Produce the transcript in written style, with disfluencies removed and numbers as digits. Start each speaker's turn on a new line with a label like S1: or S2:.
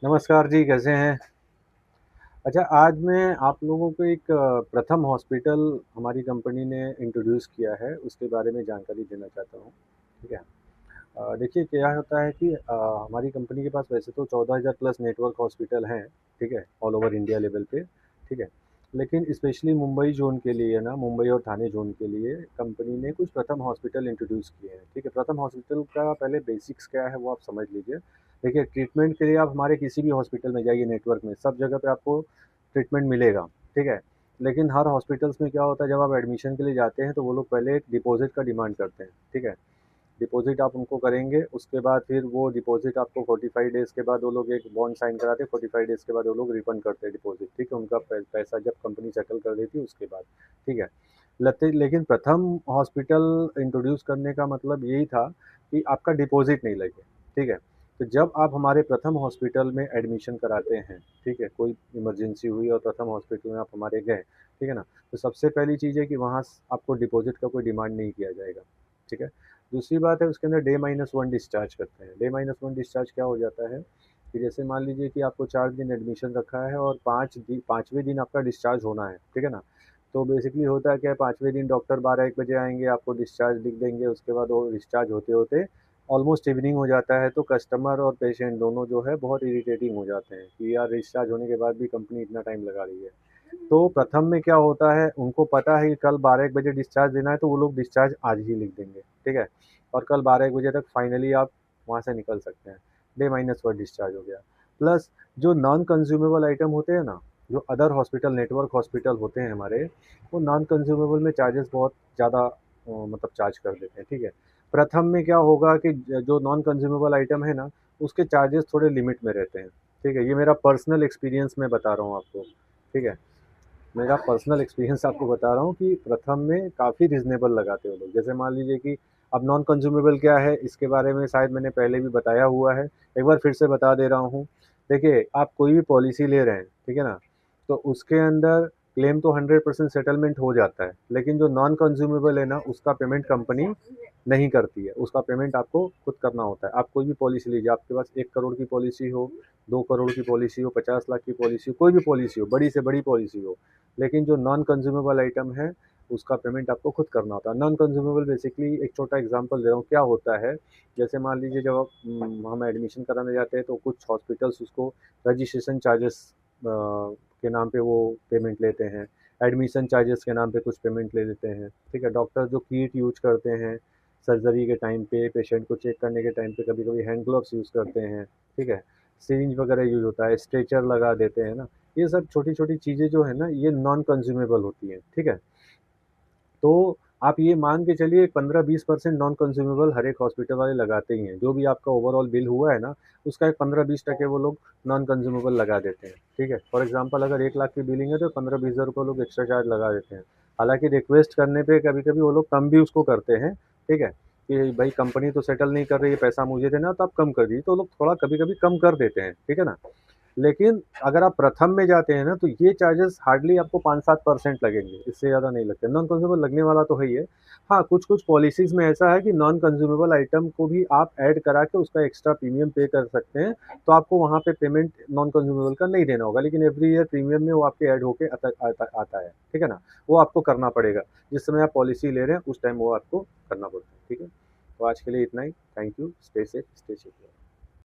S1: नमस्कार जी, कैसे हैं? अच्छा, आज मैं आप लोगों को एक प्रथम हॉस्पिटल हमारी कंपनी ने इंट्रोड्यूस किया है, उसके बारे में जानकारी देना चाहता हूँ, ठीक है? देखिए क्या होता है कि हमारी कंपनी के पास वैसे तो 14,000 प्लस नेटवर्क हॉस्पिटल हैं, ठीक है? ऑल ओवर इंडिया लेवल पे, ठीक है? लेकिन स्पेशली मुंबई ज़ोन के लिए ना, मुंबई और ठाणे ज़ोन के लिए कंपनी ने कुछ प्रथम हॉस्पिटल इंट्रोड्यूस किए हैं, ठीक है? प्रथम हॉस्पिटल का पहले बेसिक्स क्या है, वो आप समझ लीजिए। देखिए, ट्रीटमेंट के लिए आप हमारे किसी भी हॉस्पिटल में जाइए नेटवर्क में, सब जगह पे आपको ट्रीटमेंट मिलेगा, ठीक है? लेकिन हर हॉस्पिटल्स में क्या होता है, जब आप एडमिशन के लिए जाते हैं, तो वो लोग पहले एक डिपॉज़िट का डिमांड करते हैं, ठीक है? डिपॉज़िट आप उनको करेंगे, उसके बाद फिर वो डिपॉज़िट आपको 45 डेज़ के बाद वो लोग एक बॉन्ड साइन कराते हैं, 45 डेज़ के बाद वो लोग रिफंड करते हैं डिपॉज़िट, ठीक है? उनका पैसा जब कंपनी सेटल कर देती है उसके बाद, ठीक है? लते लेकिन प्रथम हॉस्पिटल इंट्रोड्यूस करने का मतलब यही था कि आपका डिपॉज़िट नहीं लगे, ठीक है? तो जब आप हमारे प्रथम हॉस्पिटल में एडमिशन कराते हैं, ठीक है? कोई इमरजेंसी हुई और प्रथम हॉस्पिटल में आप हमारे गए, ठीक है ना? तो सबसे पहली चीज़ है कि वहाँ स आपको डिपॉज़िट का कोई डिमांड नहीं किया जाएगा, ठीक है? दूसरी बात है उसके अंदर डे-1 डिस्चार्ज करते हैं। डे-1 डिस्चार्ज क्या हो जाता है कि जैसे मान लीजिए कि आपको 4 दिन एडमिशन रखा है और 5वें दिन आपका डिस्चार्ज होना है, ठीक है ना? तो बेसिकली होता है क्या है 5वें दिन डॉक्टर 12-1 बजे आएँगे, आपको डिस्चार्ज लिख देंगे, उसके बाद वो डिस्चार्ज होते-होते ऑलमोस्ट इवनिंग हो जाता है, तो कस्टमर और पेशेंट दोनों जो है बहुत इरिटेटिंग हो जाते हैं कि यार डिस्चार्ज होने के बाद भी कंपनी इतना टाइम लगा रही है। तो प्रथम में क्या होता है, उनको पता है कि कल 12-1 बजे डिस्चार्ज देना है, तो वो लोग डिस्चार्ज आज ही लिख देंगे, ठीक है? और कल 12-1 बजे तक फाइनली आप वहाँ से निकल सकते हैं। डे-1 डिस्चार्ज हो गया। प्लस जो नॉन कंज्यूमेबल आइटम होते हैं ना, जो अदर हॉस्पिटल नेटवर्क हॉस्पिटल होते हैं हमारे, वो नॉन कंज्यूमेबल में चार्जेस बहुत ज़्यादा मतलब चार्ज कर देते हैं, ठीक है? प्रथम में क्या होगा कि जो नॉन कंज्यूमेबल आइटम है ना, उसके चार्जेस थोड़े लिमिट में रहते हैं, ठीक है? ये मेरा पर्सनल एक्सपीरियंस मैं बता रहा हूँ आपको, ठीक है? मेरा पर्सनल एक्सपीरियंस आपको बता रहा हूँ कि प्रथम में काफ़ी रीज़नेबल लगाते हैं वो लोग। जैसे मान लीजिए कि अब नॉन कंज्यूमेबल क्या है, इसके बारे में शायद मैंने पहले भी बताया हुआ है। एक बार फिर से बता दे रहा हूँ। देखिए, आप कोई भी पॉलिसी ले रहे हैं, ठीक है ना? तो उसके अंदर क्लेम तो 100% सेटलमेंट हो जाता है, लेकिन जो नॉन कंज्यूमेबल है ना, उसका पेमेंट कंपनी नहीं करती है। उसका पेमेंट आपको खुद करना होता है। आप कोई भी पॉलिसी लीजिए, आपके पास 1 करोड़ की पॉलिसी हो, 2 करोड़ की पॉलिसी हो, 50 लाख की पॉलिसी हो, कोई भी पॉलिसी हो, बड़ी से बड़ी पॉलिसी हो, लेकिन जो नॉन कंज्यूमेबल आइटम है, उसका पेमेंट आपको खुद करना होता है। नॉन कंज्यूमेबल बेसिकली एक छोटा एग्ज़ाम्पल दे रहा हूँ, क्या होता है, जैसे मान लीजिए जब आप हम एडमिशन कराने जाते हैं तो कुछ हॉस्पिटल्स उसको रजिस्ट्रेशन चार्जेस के नाम पे वो पेमेंट लेते हैं। एडमिशन चार्जेस के नाम पे कुछ पेमेंट ले लेते हैं, ठीक है? डॉक्टर जो किट यूज़ करते हैं, सर्जरी के टाइम पे, पेशेंट को चेक करने के टाइम पे कभी-कभी हैंड ग्लव्स यूज़ करते हैं, ठीक है? सिरिंज वगैरह यूज़ होता है, स्ट्रेचर लगा देते हैं ना, ये सब छोटी-छोटी चीज़ें जो है ना, ये नॉन कंज्यूमेबल होती हैं, ठीक है? तो आप ये मान के चलिए 15-20% नॉन कंज्यूमेबल हर एक हॉस्पिटल वाले लगाते ही हैं। जो भी आपका ओवरऑल बिल हुआ है ना, उसका एक 15-20% वो लोग नॉन कंज्यूमेबल लगा देते हैं, ठीक है? फॉर एग्ज़ाम्पल अगर 1 लाख की बिलिंग है तो 15-20 हज़ार रुपए लोग एक्स्ट्रा चार्ज लगा देते हैं। हालाँकि रिक्वेस्ट करने पे कभी-कभी वो लोग कम भी उसको करते हैं, ठीक है? कि भाई कंपनी तो सेटल नहीं कर रही है, पैसा मुझे देना है तो आप कम कर दीजिए, तो लोग थोड़ा कभी-कभी कम कर देते हैं, ठीक है ना? लेकिन अगर आप प्रथम में जाते हैं ना, तो ये चार्जेस हार्डली आपको 5-7% लगेंगे, इससे ज़्यादा नहीं लगते। नॉन कंज्यूमेबल लगने वाला तो है ही है। हाँ, कुछ-कुछ पॉलिसीज़ में ऐसा है कि नॉन कंज्यूमेबल आइटम को भी आप ऐड करा के उसका एक्स्ट्रा प्रीमियम पे कर सकते हैं, तो आपको वहाँ पे पेमेंट नॉन कंज्यूमेबल का नहीं देना होगा। लेकिन एवरी ईयर प्रीमियम में वो आपके ऐड होके आता है, ठीक है ना? वो आपको करना पड़ेगा। जिस समय आप पॉलिसी ले रहे हैं, उस टाइम वो आपको करना पड़ता है, ठीक है? तो आज के लिए इतना ही। Thank you. Stay safe, stay secure.